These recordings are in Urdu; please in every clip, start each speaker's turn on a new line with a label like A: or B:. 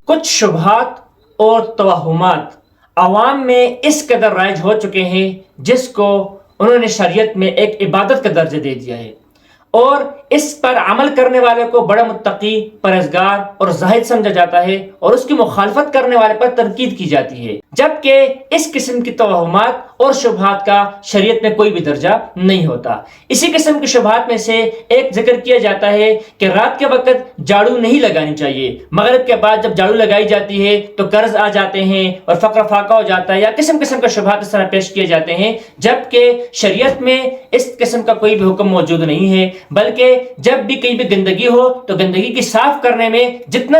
A: کچھ شبہات اور توہمات عوام میں اس قدر رائج ہو چکے ہیں جس کو انہوں نے شریعت میں ایک عبادت کا درجہ دے دیا ہے، اور اس پر عمل کرنے والے کو بڑا متقی، پرہیزگار اور زاہد سمجھا جاتا ہے، اور اس کی مخالفت کرنے والے پر تنقید کی جاتی ہے، جبکہ اس قسم کی توہمات اور شبہات کا شریعت میں کوئی بھی درجہ نہیں ہوتا۔ اسی قسم کی شبہات میں سے ایک ذکر کیا جاتا ہے کہ رات کے وقت جھاڑو نہیں لگانی چاہیے، مغرب کے بعد جب جھاڑو لگائی جاتی ہے تو قرض آ جاتے ہیں اور فقر فاقہ ہو جاتا ہے، یا قسم قسم کے شبہات اس طرح پیش کیے جاتے ہیں، جبکہ شریعت میں اس قسم کا کوئی بھی حکم موجود نہیں ہے، بلکہ جب بھی کہیں بھی گندگی ہو تو گندگی کی صاف کرنے میں جتنا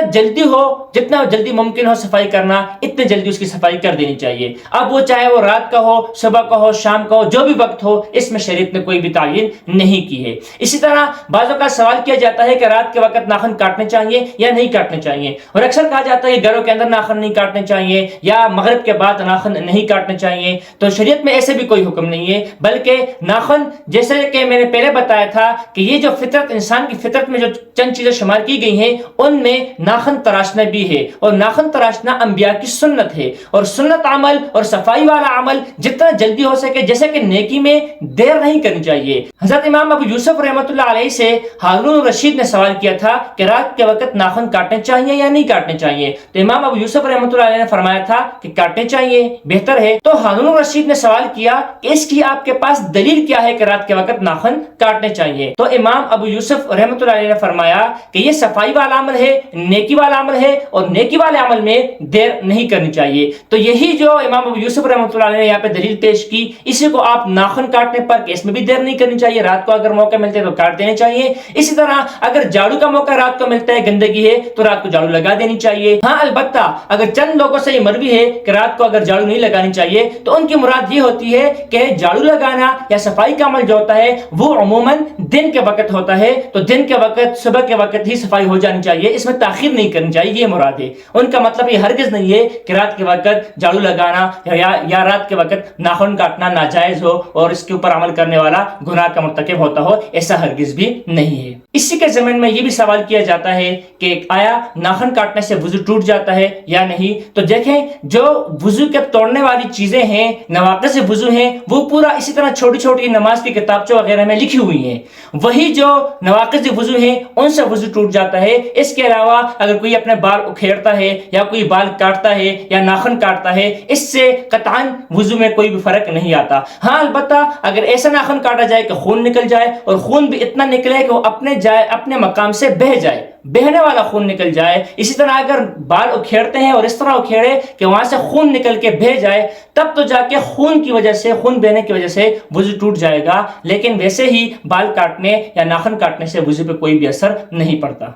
A: جلدی ممکن ہو صفائی کرنا، اتنے جلدی اس کی صفائی کر دینی چاہیے۔ اب وہ چاہے وہ رات کا ہو، صبح کا ہو، شام کا ہو، جو بھی وقت ہو، اس میں شریعت نے کوئی بھی تعین نہیں کی ہے۔ اسی طرح بعضوں کا سوال کیا جاتا ہے کہ رات کے وقت ناخن کاٹنے چاہیے یا نہیں کاٹنے چاہیے، اور اکثر کہا جاتا ہے کہ گھروں کے اندر ناخن نہیں کاٹنے چاہیے یا مغرب کے بعد ناخن نہیں کاٹنے چاہیے۔ تو شریعت میں ایسے بھی کوئی حکم نہیں ہے، بلکہ ناخن، جیسے کہ میں نے پہلے بتایا تھا کہ یہ جو فطرت، انسان کی فطرت میں جو چند چیزیں شمار کی گئی ہیں، ان میں ناخن تراشنا بھی ہے، اور ناخن تراشنا انبیاء کی سنت ہے، اور سنت عمل اور صفائی والا عمل جتنا جلدی ہو سکے، جیسے کہ نیکی میں دیر نہیں کرنی چاہیے۔ حضرت امام ابو یوسف رحمۃ اللہ علیہ سے ہارون الرشید نے سوال کیا تھا کہ رات کے وقت ناخن کاٹنے چاہیے یا نہیں کاٹنے چاہیے، تو امام ابو یوسف رحمۃ اللہ علیہ نے فرمایا تھا کہ کاٹنے چاہیے، بہتر ہے۔ تو ہارون الرشید نے سوال کیا کہ اس کی آپ کے پاس دلیل کیا ہے کہ رات کے وقت ناخن کاٹنے چاہیے؟ تو امام ابو یوسف رحمۃ اللہ علیہ نے فرمایا کہ یہ صفائی والا عمل ہے، نیکی والا عمل ہے، اور نیکی والے عمل میں دیر نہیں کرنی چاہیے۔ تو یہی جو امام ابو یوسف رحمۃ اللہ علیہ نے یہاں پہ دلیل پیش کی، اسی کو آپ ناخن کاٹنے پر کہ اس میں بھی دیر نہیں کرنی چاہیے، رات کو اگر موقع ملتے تو کاٹ دینے چاہیے۔ اسی طرح اگر جھاڑو کا موقع رات کو ملتا ہے، گندگی ہے، تو رات کو جھاڑو لگا دینی چاہیے۔ ہاں البتہ اگر چند لوگوں سے یہ مروی ہے کہ رات کو اگر جھاڑو نہیں لگانی چاہیے، تو ان کی مراد یہ ہوتی ہے کہ جھاڑو لگانا یا صفائی کا عمل جو ہوتا ہے وہ عموماً دن کے وقت ہوتا ہے، تو دن کے وقت، صبح کے وقت ہی صفائی ہو جانی چاہیے، اس میں تاخیر نہیں کرنی چاہیے، یہ مراد ہے۔ ان کا مطلب یہ ہرگز نہیں ہے کہ رات کے وقت جھاڑو لگانا یا رات کے وقت ناخن کاٹنا ناجائز ہو اور اس کے اوپر عمل کرنے والا گناہ کا مرتکب ہوتا ہو، ایسا ہرگز بھی نہیں ہے۔ اسی کے ضمن میں یہ بھی سوال کیا جاتا ہے کہ آیا ناخن کاٹنے سے وضو ٹوٹ جاتا ہے یا نہیں؟ تو دیکھیں، جو وضو کے توڑنے والی چیزیں ہیں، نواقض وضو ہیں، وہ پورا اسی طرح چھوٹی چھوٹی نماز کی کتابچوں وغیرہ میں لکھی ہوئی ہیں، وہی جو نواقض وضو ہیں ان سے وضو ٹوٹ جاتا ہے۔ اس کے علاوہ اگر کوئی اپنے بال اکھیڑتا ہے یا کوئی بال کاٹتا ہے یا ناخن کاٹتا ہے، اس سے قطعاً وضو میں کوئی بھی فرق نہیں آتا۔ ہاں البتہ اگر ایسا ناخن کاٹا جائے کہ خون نکل جائے، اور خون بھی اتنا نکلے کہ وہ اپنے مقام سے بہہ جائے، بہنے والا خون نکل جائے، اسی طرح اگر بال اکھیڑتے ہیں اور اس طرح اکھیڑے کہ وہاں سے خون نکل کے بہہ جائے، تب تو جا کے خون بہنے کی وجہ سے وضو ٹوٹ جائے گا، لیکن ویسے ہی بال کاٹنے یا ناخن کاٹنے سے وضو پہ کوئی بھی اثر نہیں پڑتا۔